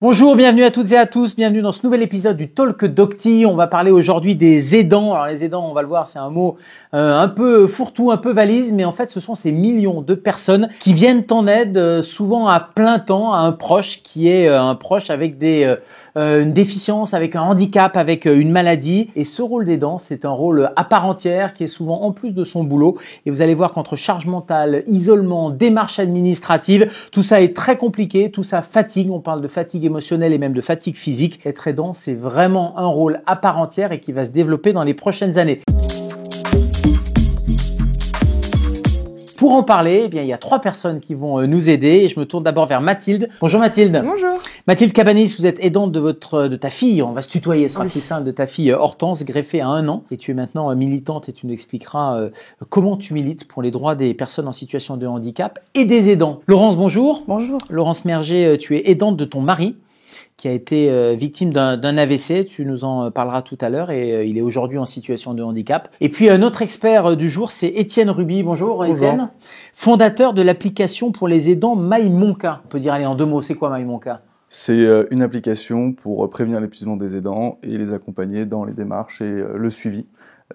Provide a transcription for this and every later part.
Bonjour, bienvenue à toutes et à tous, bienvenue dans ce nouvel épisode du Talk Docti. On va parler aujourd'hui des aidants. Alors les aidants, on va le voir, c'est un mot un peu fourre-tout, un peu valise, mais en fait ce sont ces millions de personnes qui viennent en aide souvent à plein temps à un proche qui est un proche avec une déficience, avec un handicap, avec une maladie. Et ce rôle d'aidant, c'est un rôle à part entière qui est souvent en plus de son boulot. Et vous allez voir qu'entre charge mentale, isolement, démarche administrative, tout ça est très compliqué, tout ça fatigue. On parle de fatigue émotionnelle et même de fatigue physique. Être aidant, c'est vraiment un rôle à part entière et qui va se développer dans les prochaines années. Pour en parler, il y a 3 personnes qui vont nous aider. Et je me tourne d'abord vers Mathilde. Bonjour Mathilde. Bonjour. Mathilde Cabanis, vous êtes aidante de ta fille. On va se tutoyer, ce sera plus simple, de ta fille Hortense, greffée à 1 an. Et tu es maintenant militante et tu nous expliqueras comment tu milites pour les droits des personnes en situation de handicap et des aidants. Laurence, bonjour. Bonjour. Laurence Merger, tu es aidante de ton mari, qui a été victime d'un AVC. Tu nous en parleras tout à l'heure et il est aujourd'hui en situation de handicap. Et puis notre expert du jour, c'est Étienne Ruby. Bonjour Étienne. Fondateur de l'application pour les aidants MyMonka. On peut dire, allez, en 2 mots, c'est quoi MyMonka ? C'est une application pour prévenir l'épuisement des aidants et les accompagner dans les démarches et le suivi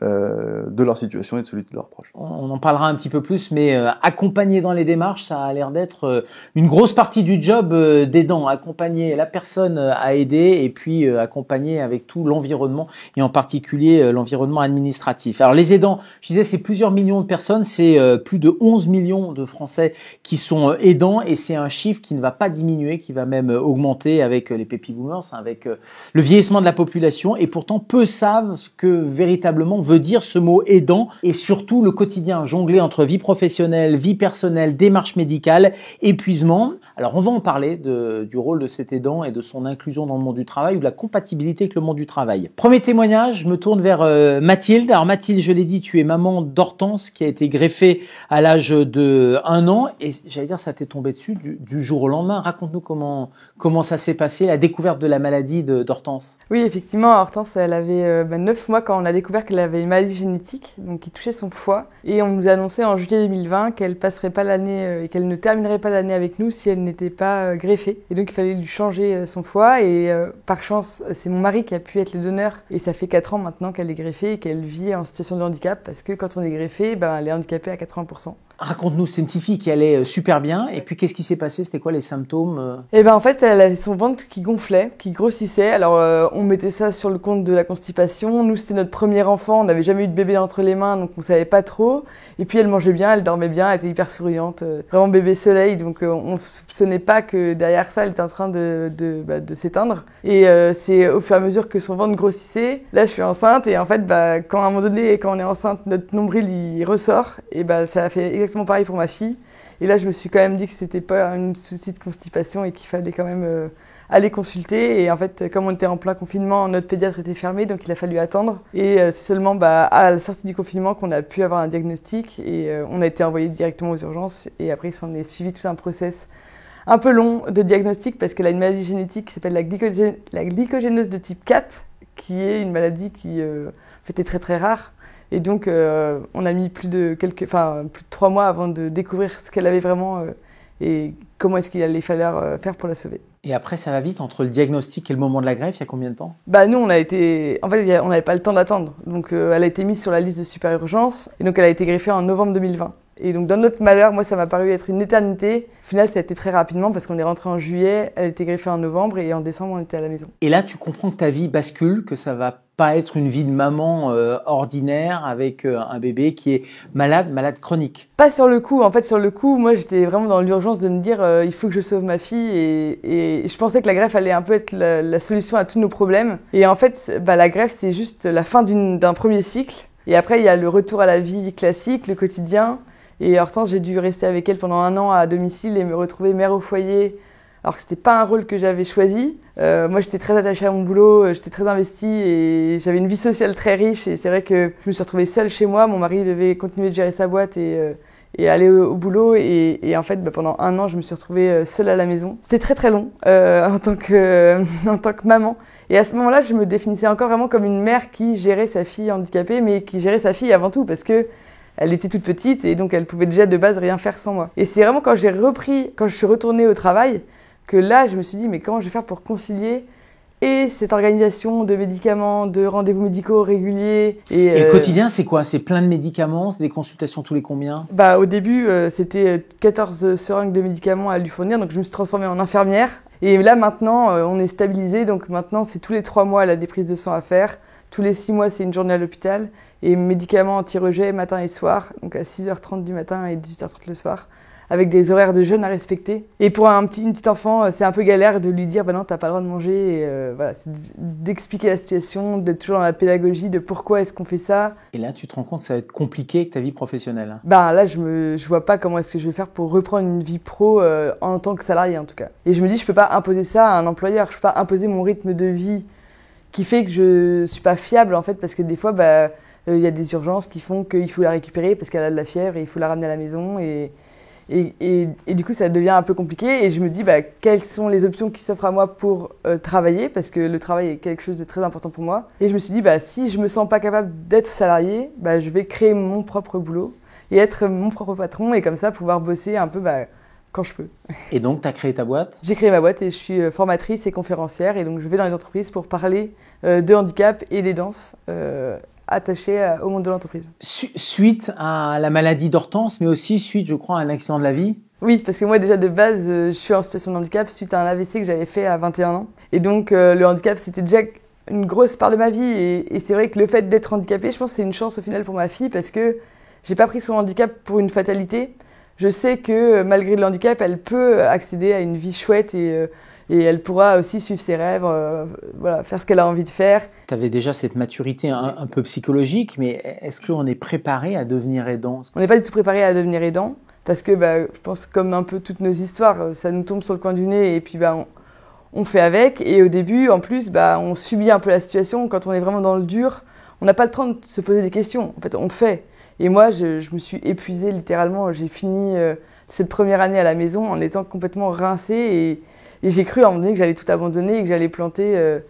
de leur situation et de celui de leurs proches. On en parlera un petit peu plus, mais accompagner dans les démarches, ça a l'air d'être une grosse partie du job d'aidant. Accompagner la personne à aider et puis accompagner avec tout l'environnement et en particulier l'environnement administratif. Alors les aidants, je disais, c'est plusieurs millions de personnes, c'est plus de 11 millions de Français qui sont aidants et c'est un chiffre qui ne va pas diminuer, qui va même augmenter avec les baby boomers, avec le vieillissement de la population et pourtant peu savent ce que véritablement veut dire ce mot aidant et surtout le quotidien, jongler entre vie professionnelle, vie personnelle, démarche médicale, épuisement. Alors on va en parler du rôle de cet aidant et de son inclusion dans le monde du travail ou de la compatibilité avec le monde du travail. Premier témoignage, je me tourne vers Mathilde. Alors Mathilde, je l'ai dit, tu es maman d'Hortense qui a été greffée à l'âge de 1 an et j'allais dire ça t'est tombé dessus du jour au lendemain. Raconte-nous comment ça s'est passé, la découverte de la maladie d'Hortense. Oui, effectivement, Hortense, elle avait 9 mois quand on a découvert qu'elle avait une maladie génétique donc qui touchait son foie et on nous a annoncé en juillet 2020 qu'elle passerait pas l'année et qu'elle ne terminerait pas l'année avec nous si elle n'était pas greffée et donc il fallait lui changer son foie et par chance c'est mon mari qui a pu être le donneur et ça fait 4 ans maintenant qu'elle est greffée et qu'elle vit en situation de handicap parce que quand on est greffé, elle est handicapée à 80%. Raconte-nous, c'est une petite fille qui allait super bien et puis qu'est-ce qui s'est passé? C'était quoi les symptômes? En fait, elle avait son ventre qui gonflait, qui grossissait. Alors on mettait ça sur le compte de la constipation. Nous, c'était notre premier enfant, on n'avait jamais eu de bébé entre les mains, donc on savait pas trop. Et puis elle mangeait bien, elle dormait bien, elle était hyper souriante, vraiment bébé soleil. Donc on soupçonnait pas que derrière ça, elle était en train de s'éteindre. Et c'est au fur et à mesure que son ventre grossissait, là je suis enceinte et en fait, quand à un moment donné, quand on est enceinte, notre nombril il ressort. Et ça a fait exactement pareil pour ma fille. Et là, je me suis quand même dit que c'était pas un souci de constipation et qu'il fallait quand même aller consulter. Et en fait, comme on était en plein confinement, notre pédiatre était fermé, donc il a fallu attendre. Et c'est seulement à la sortie du confinement qu'on a pu avoir un diagnostic et on a été envoyé directement aux urgences. Et après, il s'en est suivi tout un process un peu long de diagnostic parce qu'elle a une maladie génétique qui s'appelle la glycogénose de type 4, qui est une maladie qui en fait, est très très rare. Et donc, on a mis plus de 3 mois avant de découvrir ce qu'elle avait vraiment et comment est-ce qu'il allait falloir faire pour la sauver. Et après, ça va vite entre le diagnostic et le moment de la greffe, il y a combien de temps? Nous, on n'avait pas le temps d'attendre. Donc, elle a été mise sur la liste de super urgence et donc elle a été greffée en novembre 2020. Et donc, dans notre malheur, moi, ça m'a paru être une éternité. Au final, ça a été très rapidement parce qu'on est rentré en juillet, elle a été greffée en novembre et en décembre, on était à la maison. Et là, tu comprends que ta vie bascule, que ça va pas être une vie de maman ordinaire avec un bébé qui est malade chronique. Pas sur le coup. En fait, sur le coup, moi, j'étais vraiment dans l'urgence de me dire il faut que je sauve ma fille et je pensais que la greffe allait un peu être la solution à tous nos problèmes. Et en fait, la greffe, c'est juste la fin d'un premier cycle. Et après, il y a le retour à la vie classique, le quotidien. Et Hortense, j'ai dû rester avec elle pendant 1 an à domicile et me retrouver mère au foyer, alors que c'était pas un rôle que j'avais choisi. Moi, j'étais très attachée à mon boulot, j'étais très investie et j'avais une vie sociale très riche. Et c'est vrai que je me suis retrouvée seule chez moi. Mon mari devait continuer de gérer sa boîte et aller au boulot. Et en fait, pendant 1 an, je me suis retrouvée seule à la maison. C'était très très long en tant que maman. Et à ce moment-là, je me définissais encore vraiment comme une mère qui gérait sa fille handicapée, mais qui gérait sa fille avant tout parce que elle était toute petite et donc elle pouvait déjà de base rien faire sans moi. Et c'est vraiment quand je suis retournée au travail que là, je me suis dit, mais comment je vais faire pour concilier et cette organisation de médicaments, de rendez-vous médicaux réguliers. Et le quotidien, c'est quoi? C'est plein de médicaments? C'est des consultations tous les combien? Au début, c'était 14 seringues de médicaments à lui fournir, donc je me suis transformée en infirmière. Et là, maintenant, on est stabilisé, donc maintenant, c'est tous les 3 mois, elle a des prises de sang à faire. Tous les 6 mois, c'est une journée à l'hôpital. Et médicaments anti-rejet matin et soir, donc à 6h30 du matin et 18h30 le soir, avec des horaires de jeûne à respecter. Et pour une petite enfant, c'est un peu galère de lui dire non, t'as pas le droit de manger. Et, voilà, c'est d'expliquer la situation, d'être toujours dans la pédagogie de pourquoi est-ce qu'on fait ça. Et là, tu te rends compte que ça va être compliqué avec ta vie professionnelle. Là, je vois pas comment est-ce que je vais faire pour reprendre une vie pro en tant que salarié en tout cas. Et je me dis, je peux pas imposer ça à un employeur, je peux pas imposer mon rythme de vie qui fait que je suis pas fiable en fait, parce que des fois, y a des urgences qui font qu'il faut la récupérer parce qu'elle a de la fièvre et il faut la ramener à la maison et du coup, ça devient un peu compliqué et je me dis quelles sont les options qui s'offrent à moi pour travailler, parce que le travail est quelque chose de très important pour moi. Et je me suis dit, si je me sens pas capable d'être salarié, je vais créer mon propre boulot et être mon propre patron et comme ça pouvoir bosser un peu quand je peux. Et donc, tu as créé ta boîte? J'ai créé ma boîte et je suis formatrice et conférencière et donc je vais dans les entreprises pour parler de handicap et des danses attachées au monde de l'entreprise. Suite à la maladie d'Hortense, mais aussi suite, je crois, à un accident de la vie? Oui, parce que moi déjà de base, je suis en situation de handicap suite à un AVC que j'avais fait à 21 ans. Et donc le handicap, c'était déjà une grosse part de ma vie et c'est vrai que le fait d'être handicapée, je pense que c'est une chance au final pour ma fille parce que j'ai pas pris son handicap pour une fatalité. Je sais que malgré le handicap, elle peut accéder à une vie chouette et elle pourra aussi suivre ses rêves, faire ce qu'elle a envie de faire. Tu avais déjà cette maturité un peu psychologique, mais est-ce qu'on est préparé à devenir aidant? On n'est pas du tout préparé à devenir aidant parce que je pense comme un peu toutes nos histoires, ça nous tombe sur le coin du nez et puis on fait avec. Et au début, en plus, on subit un peu la situation. Quand on est vraiment dans le dur, on n'a pas le temps de se poser des questions. En fait, on fait. Et moi, je me suis épuisée littéralement. J'ai fini cette première année à la maison en étant complètement rincée et j'ai cru à un moment donné que j'allais tout abandonner et que j'allais planter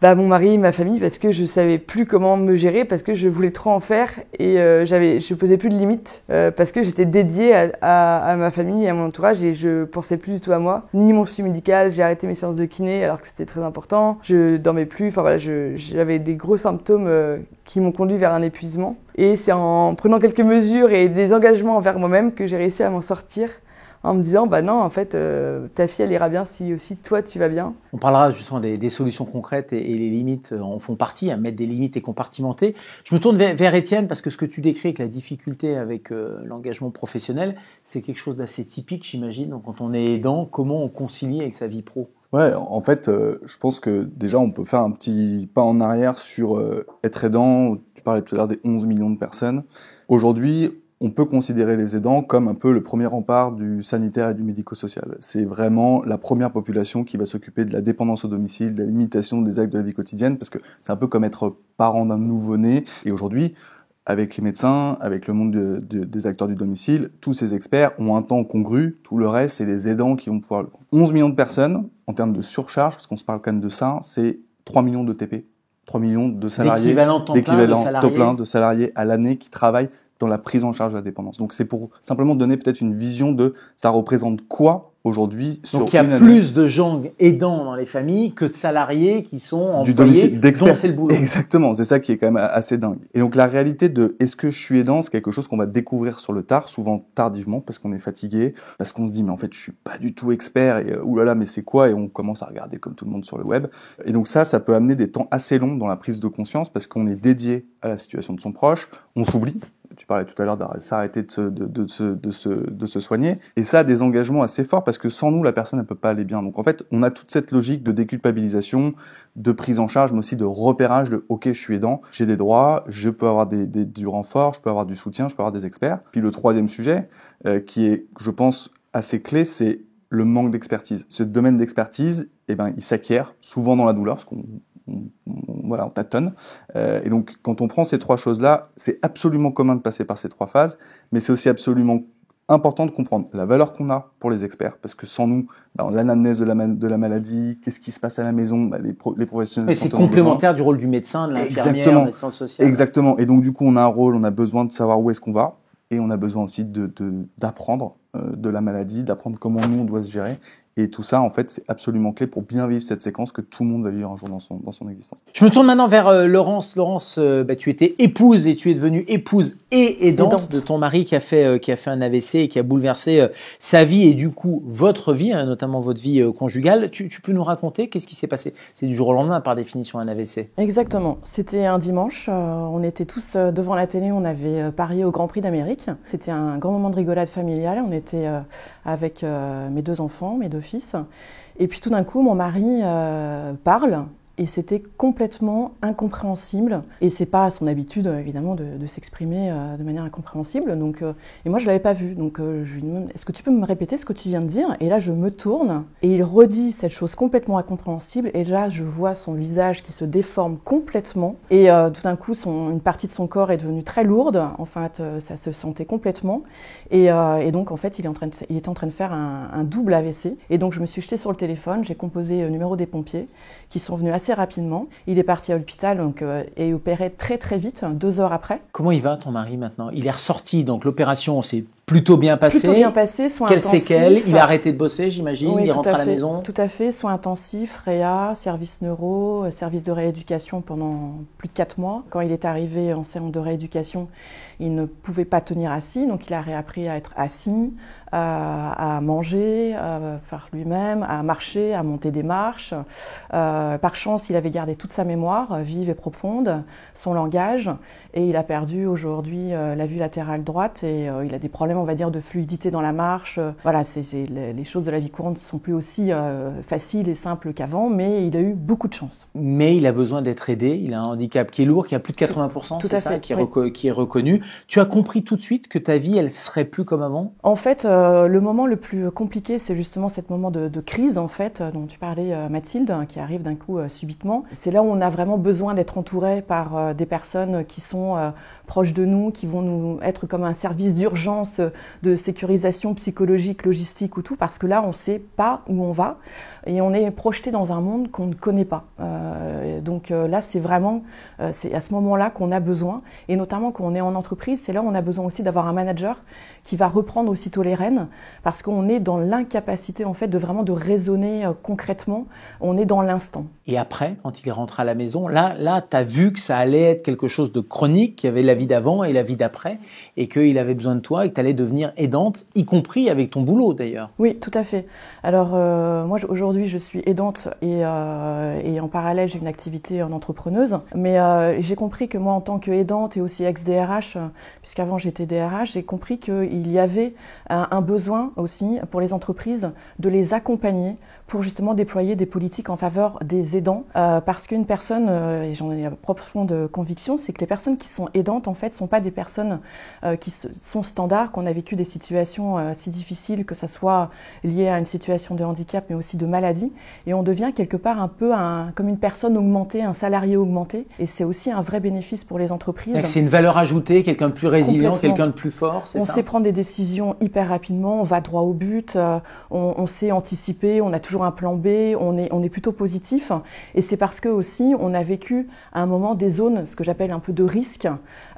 mon mari, ma famille, parce que je savais plus comment me gérer, parce que je voulais trop en faire et je posais plus de limites parce que j'étais dédiée à ma famille et à mon entourage et je pensais plus du tout à moi, ni mon suivi médical. J'ai arrêté mes séances de kiné alors que c'était très important. Je dormais plus. Enfin voilà, j'avais des gros symptômes qui m'ont conduit vers un épuisement. Et c'est en prenant quelques mesures et des engagements envers moi-même que j'ai réussi à m'en sortir. En me disant, non, en fait, ta fille, elle ira bien si aussi toi, tu vas bien. On parlera justement des solutions concrètes et les limites en font partie, à mettre des limites et compartimenter. Je me tourne vers Étienne parce que ce que tu décris avec la difficulté avec l'engagement professionnel, c'est quelque chose d'assez typique, j'imagine. Donc, quand on est aidant, comment on concilie avec sa vie pro? Ouais, en fait, je pense que déjà, on peut faire un petit pas en arrière sur être aidant. Tu parlais tout à l'heure des 11 millions de personnes. Aujourd'hui, on peut considérer les aidants comme un peu le premier rempart du sanitaire et du médico-social. C'est vraiment la première population qui va s'occuper de la dépendance au domicile, de la limitation des actes de la vie quotidienne, parce que c'est un peu comme être parent d'un nouveau-né. Et aujourd'hui, avec les médecins, avec le monde des acteurs du domicile, tous ces experts ont un temps congru. Tout le reste, c'est les aidants qui vont pouvoir... 11 millions de personnes, en termes de surcharge, parce qu'on se parle quand même de ça, c'est 3 millions de TP, 3 millions de salariés, d'équivalent temps plein de salariés à l'année qui travaillent dans la prise en charge de la dépendance. Donc c'est pour simplement donner peut-être une vision de ça représente quoi aujourd'hui sur une année. Donc il y a plus de gens aidants dans les familles que de salariés qui sont employés, du domicile d'experts. Dont c'est le boulot. Exactement, c'est ça qui est quand même assez dingue. Et donc la réalité de est-ce que je suis aidant, c'est quelque chose qu'on va découvrir sur le tard, souvent tardivement parce qu'on est fatigué, parce qu'on se dit mais en fait je suis pas du tout expert et oulala mais c'est quoi, et on commence à regarder comme tout le monde sur le web. Et donc ça peut amener des temps assez longs dans la prise de conscience parce qu'on est dédié à la situation de son proche, on s'oublie. Tu parlais tout à l'heure de s'arrêter de se soigner. Et ça a des engagements assez forts parce que sans nous, la personne ne peut pas aller bien. Donc en fait, on a toute cette logique de déculpabilisation, de prise en charge, mais aussi de repérage de « ok, je suis aidant, j'ai des droits, je peux avoir du renfort, je peux avoir du soutien, je peux avoir des experts ». Puis le troisième sujet, qui est, je pense, assez clé, c'est le manque d'expertise. Ce domaine d'expertise, il s'acquiert souvent dans la douleur, parce qu'on on tâtonne. Et donc, quand on prend ces trois choses-là, c'est absolument commun de passer par ces trois phases, mais c'est aussi absolument important de comprendre la valeur qu'on a pour les experts, parce que sans nous, l'anamnèse de la maladie, qu'est-ce qui se passe à la maison, les professionnels... Mais c'est complémentaire du rôle du médecin, de l'infirmière, de l'assistante sociale. Exactement. Et donc, du coup, on a un rôle, on a besoin de savoir où est-ce qu'on va, et on a besoin aussi d'apprendre de la maladie, d'apprendre comment nous, on doit se gérer. Et tout ça, en fait, c'est absolument clé pour bien vivre cette séquence que tout le monde va vivre un jour dans son existence. Je me tourne maintenant vers Laurence. Laurence, tu étais épouse et tu es devenue épouse et aidante de ton mari qui a fait un AVC et qui a bouleversé sa vie et du coup votre vie, hein, notamment votre vie conjugale. Tu peux nous raconter qu'est-ce qui s'est passé? C'est du jour au lendemain par définition un AVC. Exactement. C'était un dimanche. On était tous devant la télé. On avait parié au Grand Prix d'Amérique. C'était un grand moment de rigolade familiale. On était avec mes 2 enfants, mes 2 fils. Et puis tout d'un coup, mon mari parle. Et c'était complètement incompréhensible. Et c'est pas son habitude, évidemment, de s'exprimer de manière incompréhensible. Donc, et moi, je l'avais pas vu. Donc, je lui demande, est-ce que tu peux me répéter ce que tu viens de dire? Et là, je me tourne et il redit cette chose complètement incompréhensible. Et là, je vois son visage qui se déforme complètement. Et tout d'un coup, une partie de son corps est devenue très lourde. En fait, ça se sentait complètement. Et donc, en fait, il était en train de faire un double AVC. Et donc, je me suis jetée sur le téléphone. J'ai composé le numéro des pompiers qui sont venus assez rapidement. Il est parti à l'hôpital et opéré très très vite, 2 heures après. Comment il va ton mari maintenant? Il est ressorti, donc l'opération s'est plutôt bien passée. Plutôt bien passé, soins intensifs. Quelles séquelles? Il a arrêté de bosser, j'imagine. Oui, il rentre à la fait, maison. Tout à fait, soins intensifs, réa, service neuro, service de rééducation pendant plus de 4 mois. Quand il est arrivé en séance de rééducation, il ne pouvait pas tenir assis, donc il a réappris à être assis, à manger par lui-même, à marcher, à monter des marches. Par chance, il avait gardé toute sa mémoire, vive et profonde, son langage, et il a perdu aujourd'hui la vue latérale droite et il a des problèmes, on va dire, de fluidité dans la marche. Voilà, les choses de la vie courante ne sont plus aussi faciles et simples qu'avant, mais il a eu beaucoup de chance. Mais il a besoin d'être aidé, il a un handicap qui est lourd, qui a plus de 80%, c'est ça, qui est reconnu. Tu as compris tout de suite que ta vie, elle serait plus comme avant? En fait, le moment le plus compliqué, c'est justement ce moment de crise, en fait, dont tu parlais, Mathilde, qui arrive d'un coup subitement. C'est là où on a vraiment besoin d'être entouré par des personnes qui sont proches de nous, qui vont nous être comme un service d'urgence, de sécurisation psychologique, logistique ou tout, parce que là, on ne sait pas où on va et on est projeté dans un monde qu'on ne connaît pas. Donc là, c'est vraiment, c'est à ce moment-là qu'on a besoin, et notamment quand on est en entreprise, c'est là où on a besoin aussi d'avoir un manager qui va reprendre aussitôt les rênes, parce qu'on est dans l'incapacité en fait de vraiment de raisonner concrètement, on est dans l'instant. Et après, quand il rentre à la maison, là, tu as vu que ça allait être quelque chose de chronique, qu'il y avait la vie d'avant et la vie d'après, et qu'il avait besoin de toi et que tu allais devenir aidante, y compris avec ton boulot d'ailleurs. Oui, tout à fait. Alors moi aujourd'hui je suis aidante et en parallèle j'ai une activité en entrepreneuse, mais j'ai compris que moi en tant qu'aidante et aussi ex-DRH, puisqu'avant j'étais DRH, j'ai compris qu'il y avait un besoin aussi pour les entreprises de les accompagner pour justement déployer des politiques en faveur des aidants, parce qu'une personne, et j'en ai la profonde conviction, c'est que les personnes qui sont aidantes en fait ne sont pas des personnes qui sont standards, qu'on a vécu des situations si difficiles, que ce soit lié à une situation de handicap mais aussi de maladie, et on devient quelque part un peu comme une personne augmentée, un salarié augmenté, et c'est aussi un vrai bénéfice pour les entreprises. C'est une valeur ajoutée, quelqu'un de plus résilient, quelqu'un de plus fort, c'est ça? On sait prendre des décisions hyper rapidement, on va droit au but, on sait anticiper, on a toujours un plan B, on est plutôt positif, et c'est parce que aussi on a vécu à un moment des zones, ce que j'appelle un peu de risque.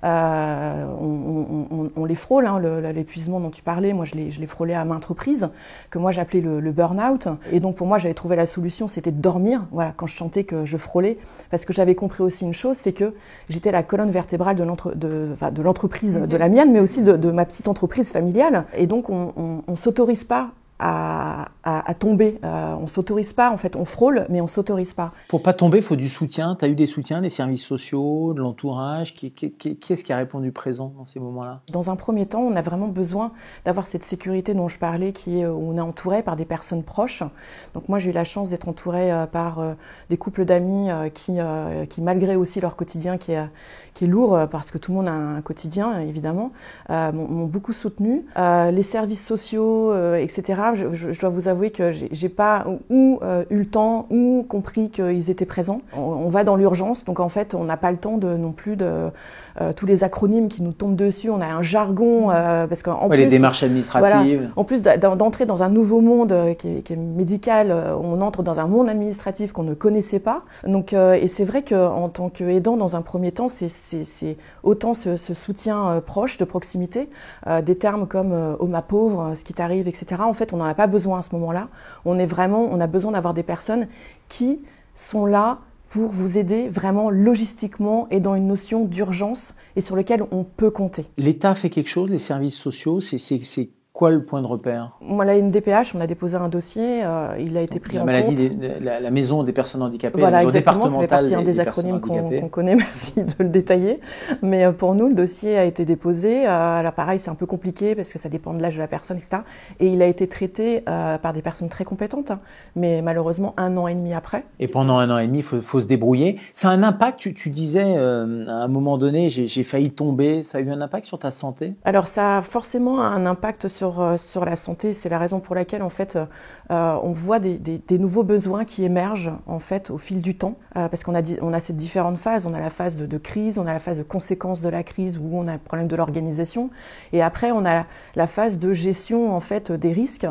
On les frôle, hein, l'épuisement dont tu parlais, moi je l'ai frôlé à maintes reprises, que moi j'appelais le burn-out, et donc pour moi j'avais trouvé la solution, c'était de dormir, voilà, quand je sentais que je frôlais, parce que j'avais compris aussi une chose, c'est que j'étais la colonne vertébrale de l'entreprise, de la mienne, mais aussi de ma petite entreprise familiale, et donc on s'autorise pas à tomber. On s'autorise pas, en fait, on frôle, mais on s'autorise pas. Pour pas tomber, il faut du soutien. Tu as eu des soutiens, des services sociaux, de l'entourage. Qui est-ce qui a répondu présent dans ces moments-là? Dans un premier temps, on a vraiment besoin d'avoir cette sécurité dont je parlais, où on est entouré par des personnes proches. Donc moi, j'ai eu la chance d'être entourée par des couples d'amis qui, malgré aussi leur quotidien qui est lourd, parce que tout le monde a un quotidien, évidemment, m'ont beaucoup soutenue. Les services sociaux, etc., je dois vous avouer que j'ai pas eu le temps ou compris qu'ils étaient présents. On va dans l'urgence, donc en fait on n'a pas le temps non plus de tous les acronymes qui nous tombent dessus. On a un jargon parce qu'en plus les démarches administratives. Voilà, en plus d'entrer dans un nouveau monde qui est médical, on entre dans un monde administratif qu'on ne connaissait pas. Donc et c'est vrai qu'en tant qu'aidant, dans un premier temps, c'est autant ce soutien proche de proximité, des termes comme oh ma pauvre, ce qui t'arrive, etc. En fait, on n'en a pas besoin à ce moment-là. On a besoin d'avoir des personnes qui sont là pour vous aider vraiment logistiquement et dans une notion d'urgence et sur lequel on peut compter. L'État fait quelque chose, les services sociaux, c'est quoi le point de repère? Moi, la MDPH, on a déposé un dossier, il a été pris en compte. La maison des personnes handicapées, voilà, la maison exactement, ça fait départementale partie des acronymes qu'on connaît, merci de le détailler. Mais pour nous, le dossier a été déposé. Alors pareil, c'est un peu compliqué parce que ça dépend de l'âge de la personne, etc. Et il a été traité par des personnes très compétentes, hein, mais malheureusement 1 an et demi après. Et pendant 1 an et demi, il faut se débrouiller. Ça a un impact, tu disais à un moment donné, j'ai failli tomber, ça a eu un impact sur ta santé? Alors ça a forcément un impact sur la santé, c'est la raison pour laquelle en fait on voit des nouveaux besoins qui émergent en fait au fil du temps, parce qu'on a ces différentes phases. On a la phase de crise, on a la phase de conséquences de la crise où on a le problème de l'organisation, et après on a la phase de gestion en fait des risques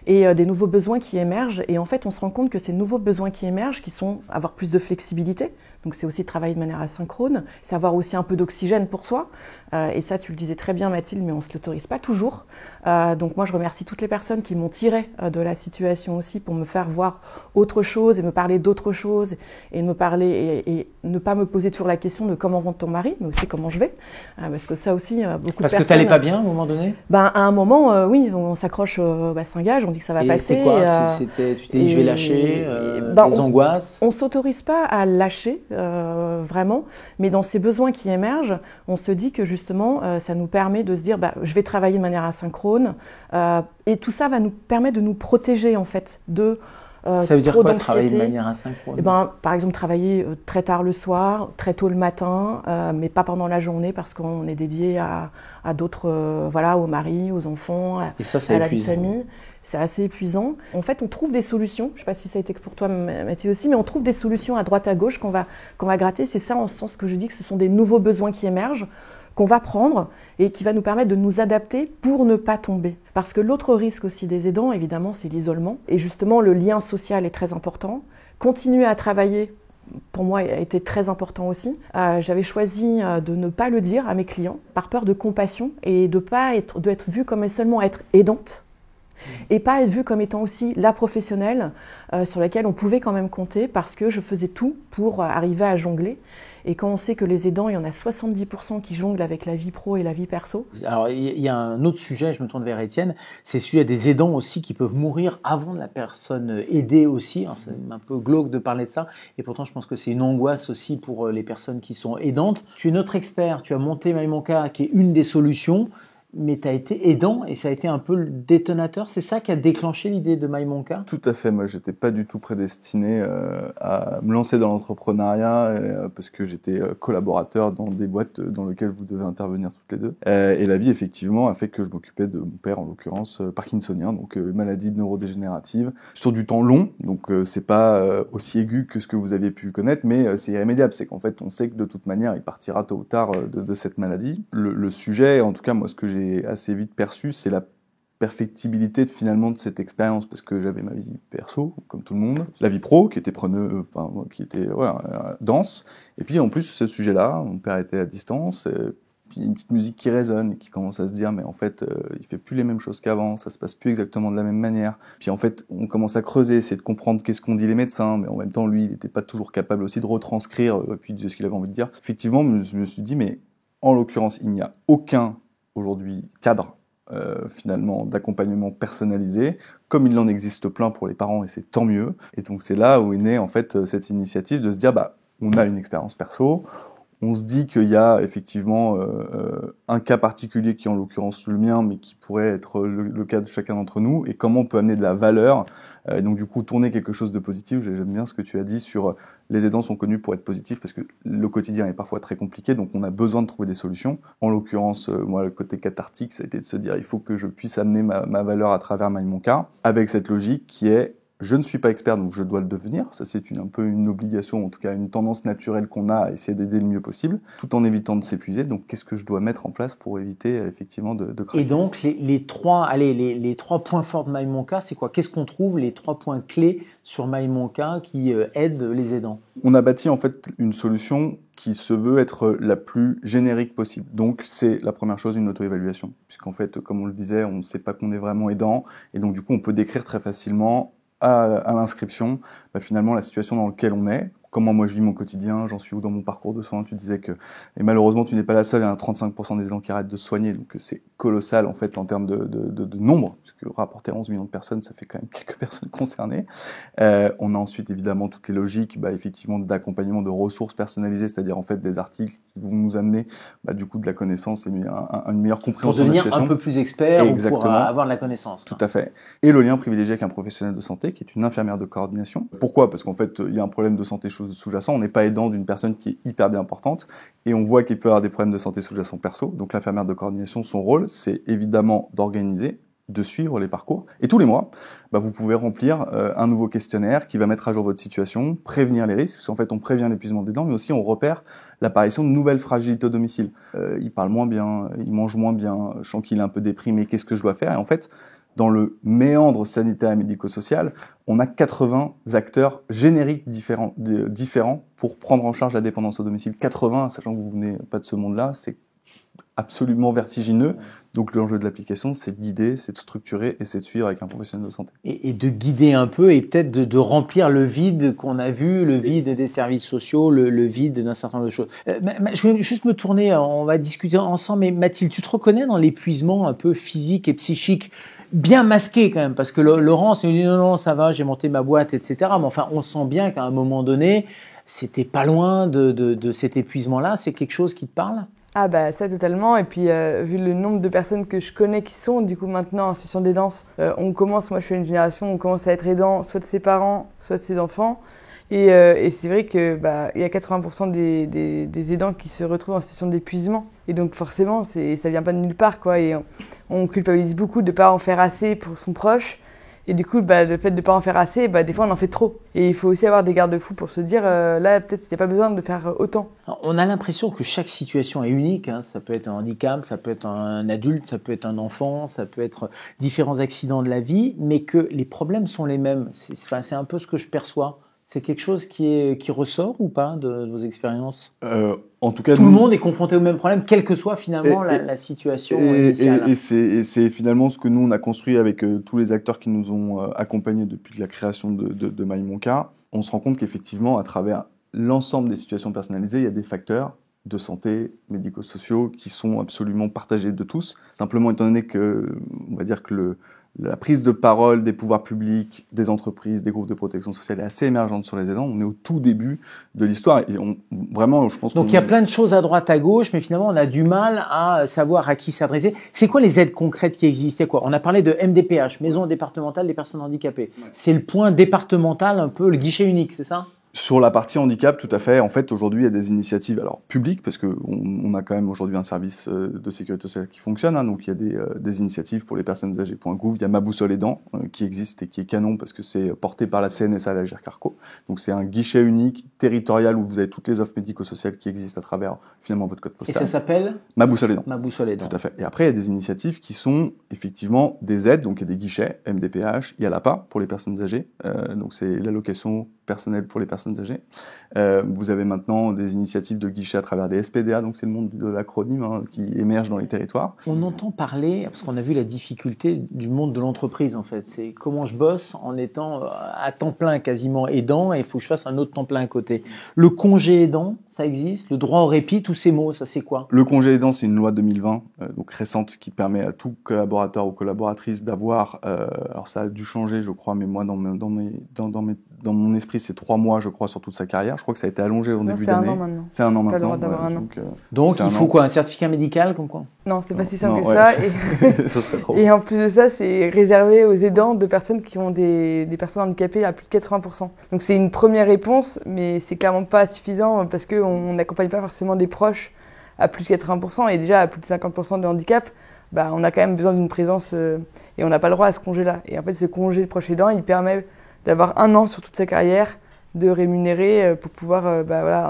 et des nouveaux besoins qui émergent. Et en fait on se rend compte que ces nouveaux besoins qui émergent, qui sont avoir plus de flexibilité. Donc c'est aussi travailler de manière asynchrone, c'est avoir aussi un peu d'oxygène pour soi. Et ça, tu le disais très bien Mathilde, mais on ne se l'autorise pas toujours. Donc moi, je remercie toutes les personnes qui m'ont tiré de la situation aussi pour me faire voir autre chose et me parler d'autre chose et me parler et ne pas me poser toujours la question de comment va ton mari, mais aussi comment je vais. Parce que ça aussi, beaucoup de personnes... Parce que tu n'allais pas bien à un moment donné? À un moment, oui, on s'accroche Saint-Gage, on dit que ça va passer. C'est quoi tu t'es dit je vais lâcher, les angoisses? On ne s'autorise pas à lâcher, vraiment, mais dans ces besoins qui émergent, on se dit que justement, ça nous permet de se dire je vais travailler de manière asynchrone, et tout ça va nous permettre de nous protéger en fait de ça veut dire quoi travailler de manière asynchrone? Par exemple, travailler très tard le soir, très tôt le matin, mais pas pendant la journée parce qu'on est dédié à d'autres, au mari, aux enfants, à la vie de famille. C'est assez épuisant. En fait, on trouve des solutions. Je ne sais pas si ça a été pour toi, Mathilde aussi, mais on trouve des solutions à droite à gauche qu'on va gratter. C'est ça en ce sens que je dis que ce sont des nouveaux besoins qui émergent, qu'on va prendre et qui va nous permettre de nous adapter pour ne pas tomber. Parce que l'autre risque aussi des aidants, évidemment, c'est l'isolement. Et justement, le lien social est très important. Continuer à travailler, pour moi, a été très important aussi. J'avais choisi de ne pas le dire à mes clients par peur de compassion et de être vue comme seulement être aidante. Et pas être vue comme étant aussi la professionnelle sur laquelle on pouvait quand même compter parce que je faisais tout pour arriver à jongler. Et quand on sait que les aidants, il y en a 70% qui jonglent avec la vie pro et la vie perso. Alors, il y a un autre sujet, je me tourne vers Étienne, c'est celui des aidants aussi qui peuvent mourir avant de la personne aidée aussi. Alors, c'est un peu glauque de parler de ça, et pourtant je pense que c'est une angoisse aussi pour les personnes qui sont aidantes. Tu es notre expert, tu as monté MyMonka, qui est une des solutions. Mais tu as été aidant et ça a été un peu le détonateur. C'est ça qui a déclenché l'idée de MyMonka? Tout à fait. Moi, j'étais pas du tout prédestiné à me lancer dans l'entrepreneuriat parce que j'étais collaborateur dans des boîtes dans lesquelles vous devez intervenir toutes les deux. Et la vie, effectivement, a fait que je m'occupais de mon père, en l'occurrence, parkinsonien, donc maladie neurodégénérative, sur du temps long. Donc, c'est pas aussi aigu que ce que vous aviez pu connaître, mais c'est irrémédiable. C'est qu'en fait, on sait que de toute manière, il partira tôt ou tard de cette maladie. Le sujet, en tout cas, moi, ce que j'ai assez vite perçu, c'est la perfectibilité finalement de cette expérience, parce que j'avais ma vie perso, comme tout le monde, la vie pro, qui était dense, et puis en plus, ce sujet-là, mon père était à distance, puis une petite musique qui résonne, et qui commence à se dire, mais en fait, il fait plus les mêmes choses qu'avant, ça se passe plus exactement de la même manière, puis en fait, on commence à creuser, essayer de comprendre qu'est-ce qu'ont dit les médecins, mais en même temps, lui, il n'était pas toujours capable aussi de retranscrire, puis de ce qu'il avait envie de dire. Effectivement, je me suis dit, mais en l'occurrence, il n'y a aucun aujourd'hui cadre finalement d'accompagnement personnalisé, comme il en existe plein pour les parents, et c'est tant mieux. Et donc c'est là où est née en fait cette initiative de se dire on a une expérience perso, on se dit qu'il y a effectivement un cas particulier qui est en l'occurrence le mien, mais qui pourrait être le cas de chacun d'entre nous, et comment on peut amener de la valeur, et donc du coup tourner quelque chose de positif. J'aime bien ce que tu as dit sur les aidants sont connus pour être positifs, parce que le quotidien est parfois très compliqué, donc on a besoin de trouver des solutions. En l'occurrence, moi, le côté cathartique, ça a été de se dire il faut que je puisse amener ma valeur à travers MyMonka, avec cette logique qui est Je ne suis pas expert, donc je dois le devenir. Ça, c'est un peu une obligation, en tout cas une tendance naturelle qu'on a à essayer d'aider le mieux possible, tout en évitant de s'épuiser. Donc, qu'est-ce que je dois mettre en place pour éviter effectivement de craquer? Et donc, les trois points forts de MyMonka, c'est quoi? Qu'est-ce qu'on trouve, les 3 points clés sur MyMonka qui aident les aidants? On a bâti en fait une solution qui se veut être la plus générique possible. Donc, c'est la première chose, une auto-évaluation. Puisqu'en fait, comme on le disait, on ne sait pas qu'on est vraiment aidant. Et donc, du coup, on peut décrire très facilement à l'inscription, finalement, la situation dans laquelle on est, comment moi je vis mon quotidien, j'en suis où dans mon parcours de soins. Tu disais que, et malheureusement, tu n'es pas la seule, il y a 35% des aidants qui arrêtent de se soigner, donc c'est colossal en fait en termes de nombre, parce que rapporter à 11 millions de personnes, ça fait quand même quelques personnes concernées. On a ensuite évidemment toutes les logiques, effectivement, d'accompagnement de ressources personnalisées, c'est-à-dire en fait des articles qui vont nous amener du coup de la connaissance et une meilleure compréhension de la situation. Pour devenir un peu plus expert ou pour avoir de la connaissance. Tout à fait. Et le lien privilégié avec un professionnel de santé qui est une infirmière de coordination. Pourquoi? Parce qu'en fait, il y a un problème de santé sous-jacent. On n'est pas aidant d'une personne qui est hyper bien portante et on voit qu'il peut y avoir des problèmes de santé sous-jacent perso. Donc l'infirmière de coordination, son rôle, c'est évidemment d'organiser, de suivre les parcours. Et tous les mois, vous pouvez remplir un nouveau questionnaire qui va mettre à jour votre situation, prévenir les risques, parce qu'en fait, on prévient l'épuisement des dents, mais aussi on repère l'apparition de nouvelles fragilités au domicile. Il parle moins bien, il mange moins bien, je sens qu'il est un peu déprimé, qu'est-ce que je dois faire? Et en fait, dans le méandre sanitaire et médico-social, on a 80 acteurs génériques différents pour prendre en charge la dépendance au domicile. 80, sachant que vous venez pas de ce monde-là, c'est absolument vertigineux. Donc l'enjeu de l'application, c'est de guider, c'est de structurer et c'est de suivre avec un professionnel de santé. Et de guider un peu et peut-être de remplir le vide qu'on a vu, le vide des services sociaux, le vide d'un certain nombre de choses. Je vais juste me tourner, on va discuter ensemble, mais Mathilde, tu te reconnais dans l'épuisement un peu physique et psychique, bien masqué quand même, parce que Laurence nous dit non, ça va, j'ai monté ma boîte, etc. Mais enfin, on sent bien qu'à un moment donné, c'était pas loin de cet épuisement-là. C'est quelque chose qui te parle ? Ah ça totalement, et puis vu le nombre de personnes que je connais qui sont du coup maintenant en situation d'aidance, moi je suis une génération, on commence à être aidant soit de ses parents, soit de ses enfants, et c'est vrai que il y a 80% des aidants qui se retrouvent en situation d'épuisement, et donc forcément ça vient pas de nulle part quoi, et on culpabilise beaucoup de pas en faire assez pour son proche. Et du coup, le fait de ne pas en faire assez, des fois on en fait trop. Et il faut aussi avoir des garde-fous pour se dire, là peut-être il n'y a pas besoin de faire autant. On a l'impression que chaque situation est unique. Ça peut être un handicap, ça peut être un adulte, ça peut être un enfant, ça peut être différents accidents de la vie, mais que les problèmes sont les mêmes. C'est un peu ce que je perçois. C'est quelque chose qui ressort ou pas de vos expériences? En tout cas, tout le monde est confronté au même problème, quelle que soit finalement la situation initiale. Et c'est finalement ce que nous, on a construit avec tous les acteurs qui nous ont accompagnés depuis la création de MyMonka. On se rend compte qu'effectivement, à travers l'ensemble des situations personnalisées, il y a des facteurs de santé, médico-sociaux, qui sont absolument partagés de tous. Simplement, étant donné que, on va dire que la prise de parole des pouvoirs publics, des entreprises, des groupes de protection sociale est assez émergente sur les aidants. On est au tout début de l'histoire et vraiment, je pense. Donc il y a plein de choses à droite, à gauche, mais finalement on a du mal à savoir à qui s'adresser. C'est quoi les aides concrètes qui existaient quoi? On a parlé de MDPH, Maison départementale des personnes handicapées. Ouais. C'est le point départemental, un peu le guichet unique, c'est ça? Sur la partie handicap, tout à fait. En fait, aujourd'hui, il y a des initiatives, alors publiques, parce qu'on a quand même aujourd'hui un service de sécurité sociale qui fonctionne. Donc, il y a des initiatives pour les personnes âgées.gouv. Il y a Ma Boussole Aidant qui existe et qui est canon parce que c'est porté par la CNSA, la GERCARCO. Donc, c'est un guichet unique, territorial, où vous avez toutes les offres médico-sociales qui existent à travers, finalement, votre code postal. Et ça s'appelle Ma Boussole Aidant. Ma Boussole Aidant. Tout à fait. Et après, il y a des initiatives qui sont effectivement des aides. Donc, il y a des guichets, MDPH. Il y a l'APA pour les personnes âgées. Donc, c'est l'allocation personnelle pour les personnes âgées. Vous avez maintenant des initiatives de guichets à travers des SPDA, donc c'est le monde de l'acronyme qui émerge dans les territoires. On entend parler, parce qu'on a vu la difficulté du monde de l'entreprise en fait, c'est comment je bosse en étant à temps plein quasiment aidant et il faut que je fasse un autre temps plein à côté. Le congé aidant, ça existe? Le droit au répit, tous ces mots, ça c'est quoi? Le congé aidant, c'est une loi 2020, donc récente, qui permet à tout collaborateur ou collaboratrice d'avoir, alors ça a dû changer je crois, mais moi dans mon esprit c'est 3 mois je crois sur toute sa carrière. Je crois que ça a été allongé au début d'année. C'est 1 an maintenant. C'est 1 an maintenant. T'as le droit d'avoir un an. Donc il faut quoi? Un certificat médical comme quoi? Non, c'est pas si simple que ça. Et... ça serait trop. Et en plus de ça, c'est réservé aux aidants de personnes qui ont des personnes handicapées à plus de 80%. Donc c'est une première réponse, mais c'est clairement pas suffisant parce qu'on n'accompagne pas forcément des proches à plus de 80%. Et déjà à plus de 50% de handicap, on a quand même besoin d'une présence et on n'a pas le droit à ce congé-là. Et en fait, ce congé de proche aidant, il permet d'avoir 1 an sur toute sa carrière de rémunérer pour pouvoir,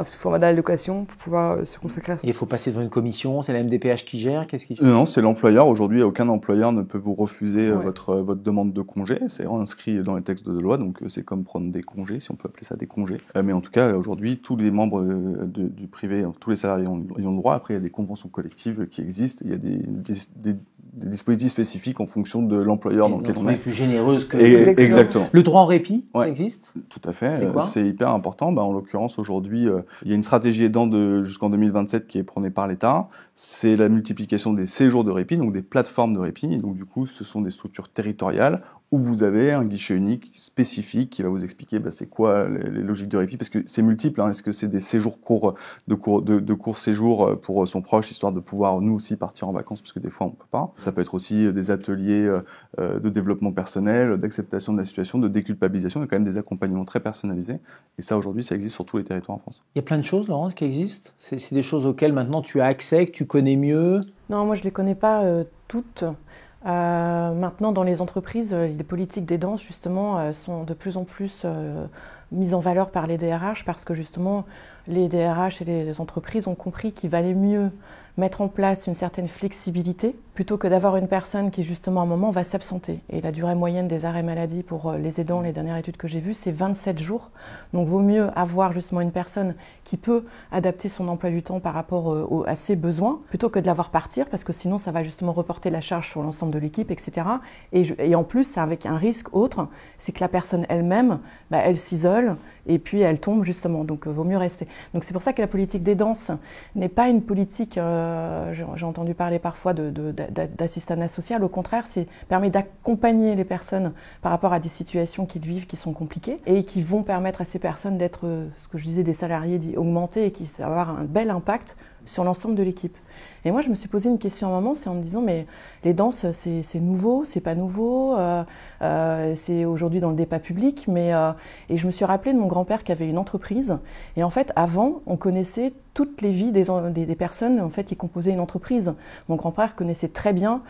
sous format d'allocation, pour pouvoir se consacrer à ça. Et il faut passer devant une commission, c'est la MDPH qui gère, qu'est-ce qui... Non, c'est l'employeur. Aujourd'hui, aucun employeur ne peut vous refuser votre demande de congé. C'est inscrit dans les textes de loi, donc c'est comme prendre des congés, si on peut appeler ça des congés. Mais en tout cas, aujourd'hui, tous les membres du privé, tous les salariés ont le droit. Après, il y a des conventions collectives qui existent, il y a des dispositifs spécifiques en fonction de l'employeur dans lequel on est. Plus généreuse que... Exactement. Le droit en répit, ça existe ? Tout à fait. C'est hyper important. En l'occurrence, aujourd'hui, il y a une stratégie aidant jusqu'en 2027 qui est prônée par l'État. C'est la multiplication des séjours de répit, donc des plateformes de répit. Et donc, du coup, ce sont des structures territoriales où vous avez un guichet unique spécifique qui va vous expliquer c'est quoi les logiques de répit, parce que c'est multiple. Est-ce que c'est des séjours courts, de courts séjours pour son proche, histoire de pouvoir nous aussi partir en vacances, parce que des fois on peut pas. Ça peut être aussi des ateliers de développement personnel, d'acceptation de la situation, de déculpabilisation. Il y a quand même des accompagnements très personnalisés. Et ça, aujourd'hui, ça existe sur tous les territoires en France. Il y a plein de choses, Laurence, qui existent. C'est des choses auxquelles maintenant tu as accès, que tu connais mieux. Non, moi je les connais pas toutes. Maintenant, dans les entreprises, les politiques d'aidance, justement, sont de plus en plus mises en valeur par les DRH, parce que justement, les DRH et les entreprises ont compris qu'il valait mieux mettre en place une certaine flexibilité plutôt que d'avoir une personne qui, justement, à un moment, va s'absenter. Et la durée moyenne des arrêts maladie pour les aidants, les dernières études que j'ai vues, c'est 27 jours. Donc, vaut mieux avoir justement une personne qui peut adapter son emploi du temps par rapport à ses besoins, plutôt que de la voir partir, parce que sinon, ça va justement reporter la charge sur l'ensemble de l'équipe, etc. Et en plus, c'est avec un risque autre, c'est que la personne elle-même, elle s'isole et puis elle tombe, justement. Donc, vaut mieux rester. Donc, c'est pour ça que la politique d'aidance n'est pas une politique... j'ai entendu parler parfois d'assistanat social. Au contraire, ça permet d'accompagner les personnes par rapport à des situations qu'ils vivent qui sont compliquées et qui vont permettre à ces personnes d'être, ce que je disais, des salariés augmentés et qui vont avoir un bel impact sur l'ensemble de l'équipe. Et moi, je me suis posé une question à un moment, c'est en me disant, mais les danses, c'est nouveau, c'est pas nouveau, c'est aujourd'hui dans le débat public, et je me suis rappelé de mon grand-père qui avait une entreprise, et en fait, avant, on connaissait toutes les vies des personnes en fait, qui composaient une entreprise. Mon grand-père connaissait très bien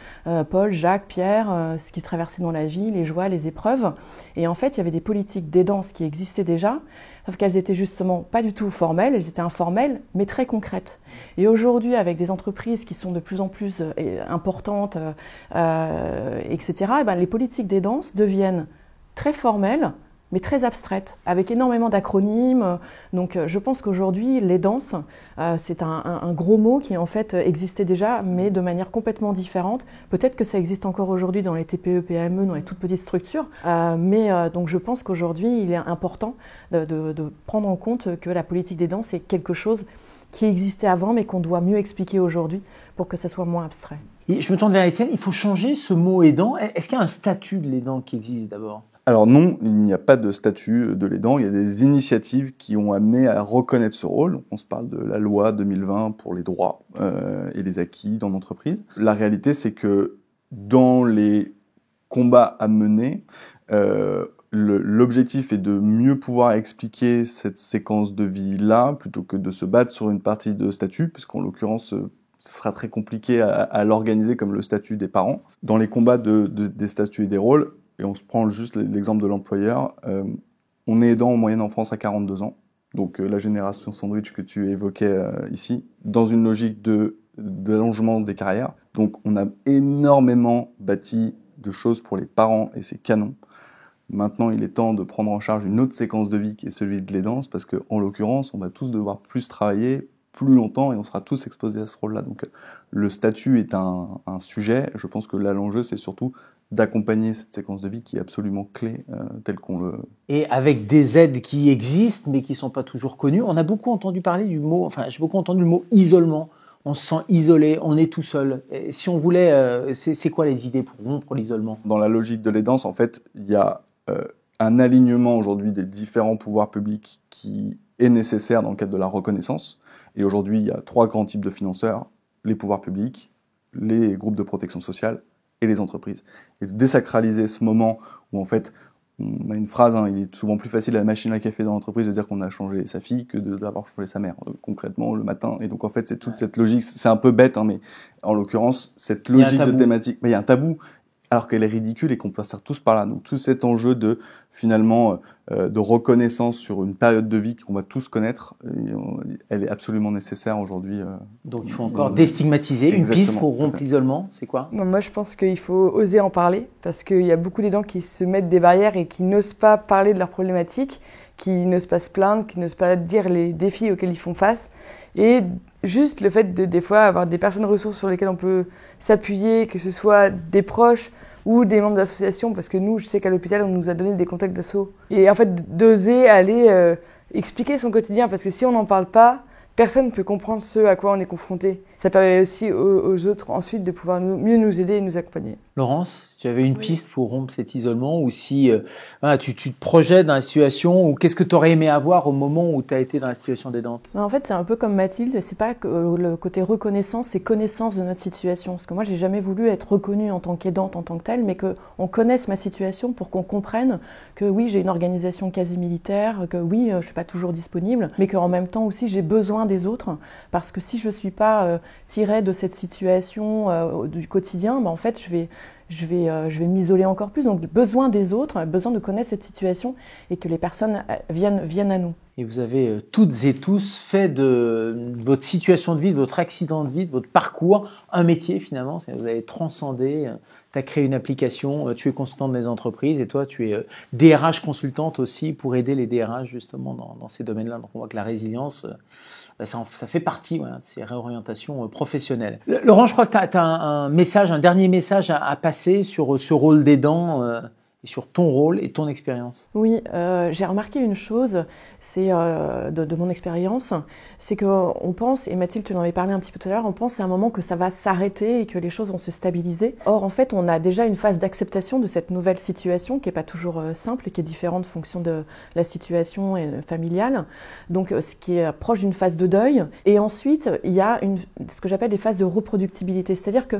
Paul, Jacques, Pierre, ce qu'ils traversaient dans la vie, les joies, les épreuves, et en fait, il y avait des politiques d'aidance qui existaient déjà, sauf qu'elles étaient justement pas du tout formelles, elles étaient informelles, mais très concrètes. Et aujourd'hui, avec des entreprises qui sont de plus en plus importantes, etc., les politiques d'aidance deviennent très formelles, mais très abstraites, avec énormément d'acronymes. Donc je pense qu'aujourd'hui, l'aidance, c'est un gros mot qui en fait existait déjà, mais de manière complètement différente. Peut-être que ça existe encore aujourd'hui dans les TPE, PME, dans les toutes petites structures, donc je pense qu'aujourd'hui, il est important de prendre en compte que la politique d'aidance est quelque chose qui existait avant, mais qu'on doit mieux expliquer aujourd'hui pour que ça soit moins abstrait. Et je me tourne vers Étienne, il faut changer ce mot aidant. Est-ce qu'il y a un statut de l'aidant qui existe d'abord ? Alors non, il n'y a pas de statut de l'aidant, il y a des initiatives qui ont amené à reconnaître ce rôle. Donc, on se parle de la loi 2020 pour les droits et les acquis dans l'entreprise. La réalité, c'est que dans les combats à mener, l'objectif est de mieux pouvoir expliquer cette séquence de vie-là, plutôt que de se battre sur une partie de statut, puisqu'en l'occurrence, ce sera très compliqué à l'organiser comme le statut des parents. Dans les combats des statuts et des rôles, et on se prend juste l'exemple de l'employeur, on est aidant en moyenne en France à 42 ans, donc la génération sandwich que tu évoquais ici, dans une logique d'allongement des carrières. Donc on a énormément bâti de choses pour les parents et c'est canon. Maintenant, il est temps de prendre en charge une autre séquence de vie qui est celui de l'aidance, parce qu'en l'occurrence, on va tous devoir plus travailler, plus longtemps, et on sera tous exposés à ce rôle-là. Donc le statut est un sujet. Je pense que là, l'enjeu, c'est surtout d'accompagner cette séquence de vie qui est absolument clé, telle qu'on le... Et avec des aides qui existent, mais qui ne sont pas toujours connues. On a beaucoup entendu parler du mot, j'ai beaucoup entendu le mot isolement. On se sent isolé, on est tout seul. Et si on voulait, c'est quoi les idées pour rompre l'isolement ? Dans la logique de l'aidance, en fait, il y a un alignement aujourd'hui des différents pouvoirs publics qui est nécessaire dans le cadre de la reconnaissance. Et aujourd'hui, il y a 3 grands types de financeurs, les pouvoirs publics, les groupes de protection sociale et les entreprises. Et de désacraliser ce moment où, en fait, on a une phrase, il est souvent plus facile à la machine à café dans l'entreprise de dire qu'on a changé sa fille que d'avoir changé sa mère, concrètement, le matin. Et donc, en fait, c'est toute cette logique, c'est un peu bête, mais en l'occurrence, cette logique de thématique, il y a un tabou. alors qu'elle est ridicule et qu'on passe tous par là. Donc tout cet enjeu de finalement de reconnaissance sur une période de vie qu'on va tous connaître, elle est absolument nécessaire aujourd'hui. Donc il faut encore déstigmatiser. Une piste pour rompre l'isolement, c'est quoi? Moi je pense qu'il faut oser en parler parce qu'il y a beaucoup d'aidants qui se mettent des barrières et qui n'osent pas parler de leurs problématiques, qui n'osent pas se plaindre, qui n'osent pas dire les défis auxquels ils font face. Et juste le fait de des fois avoir des personnes ressources sur lesquelles on peut s'appuyer, que ce soit des proches ou des membres d'associations, parce que nous, je sais qu'à l'hôpital, on nous a donné des contacts d'asso. Et en fait, d'oser aller expliquer son quotidien, parce que si on n'en parle pas, personne ne peut comprendre ce à quoi on est confronté. Ça permet aussi aux autres ensuite de pouvoir mieux nous aider et nous accompagner. Laurence, si tu avais une piste pour rompre cet isolement, ou si tu te projettes dans la situation, ou qu'est-ce que tu aurais aimé avoir au moment où tu as été dans la situation d'aidante? En fait, c'est un peu comme Mathilde, c'est pas que le côté reconnaissance, c'est connaissance de notre situation. Parce que moi, j'ai jamais voulu être reconnue en tant qu'aidante, en tant que telle, mais qu'on connaisse ma situation pour qu'on comprenne que oui, j'ai une organisation quasi militaire, que oui, je suis pas toujours disponible, mais qu'en même temps aussi, j'ai besoin des autres. Parce que si je suis pas tirée de cette situation du quotidien, en fait, je vais m'isoler encore plus. Donc, besoin des autres, besoin de connaître cette situation et que les personnes viennent à nous. Et vous avez toutes et tous fait de votre situation de vie, de votre accident de vie, de votre parcours, un métier finalement. Vous avez transcendé, tu as créé une application, tu es consultante des entreprises et toi, tu es DRH consultante aussi pour aider les DRH justement dans ces domaines-là. Donc, on voit que la résilience... ça fait partie de ces réorientations professionnelles. Laurent, je crois que tu as un dernier message à passer sur ce rôle d'aidant et sur ton rôle et ton expérience. Oui, j'ai remarqué une chose, c'est de mon expérience, c'est qu'on pense, et Mathilde, tu en avais parlé un petit peu tout à l'heure, on pense à un moment que ça va s'arrêter et que les choses vont se stabiliser. Or, en fait, on a déjà une phase d'acceptation de cette nouvelle situation qui n'est pas toujours simple et qui est différente en fonction de la situation familiale, donc ce qui est proche d'une phase de deuil. Et ensuite, il y a ce que j'appelle des phases de reproductibilité, c'est-à-dire que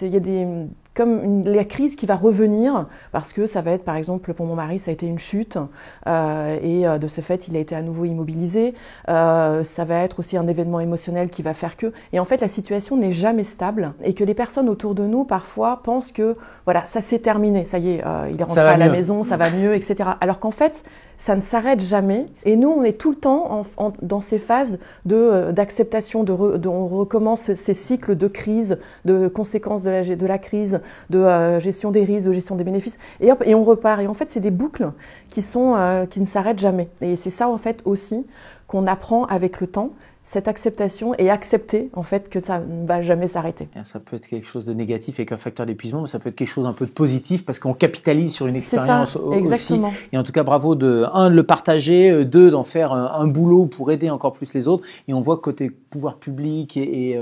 il y a la crise qui va revenir parce que ça va être, par exemple, pour mon mari, ça a été une chute et de ce fait, il a été à nouveau immobilisé. Ça va être aussi un événement émotionnel qui va faire que... Et en fait, la situation n'est jamais stable et que les personnes autour de nous, parfois, pensent que voilà, ça s'est terminé, ça y est, il est rentré à la maison, ça va mieux, etc. Alors qu'en fait, ça ne s'arrête jamais. Et nous, on est tout le temps dans ces phases d'acceptation, on recommence ces cycles de crise, de conséquences de la crise, de gestion des risques, de gestion des bénéfices, et hop, et on repart. Et en fait, c'est des boucles qui ne s'arrêtent jamais. Et c'est ça, en fait, aussi, qu'on apprend avec le temps, cette acceptation et accepter en fait que ça ne va jamais s'arrêter. Ça peut être quelque chose de négatif avec un facteur d'épuisement, mais ça peut être quelque chose un peu de positif parce qu'on capitalise sur une expérience exactement. Aussi. Et en tout cas, bravo de le partager, d'en faire un boulot pour aider encore plus les autres. Et on voit que côté pouvoir public et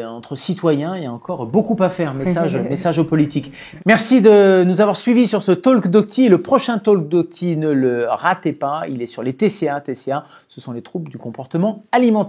entre citoyens, il y a encore beaucoup à faire. Message aux politiques. Merci de nous avoir suivis sur ce Talk Docti. Le prochain Talk Docti, ne le ratez pas. Il est sur les TCA. TCA, ce sont les troubles du comportement alimentaire.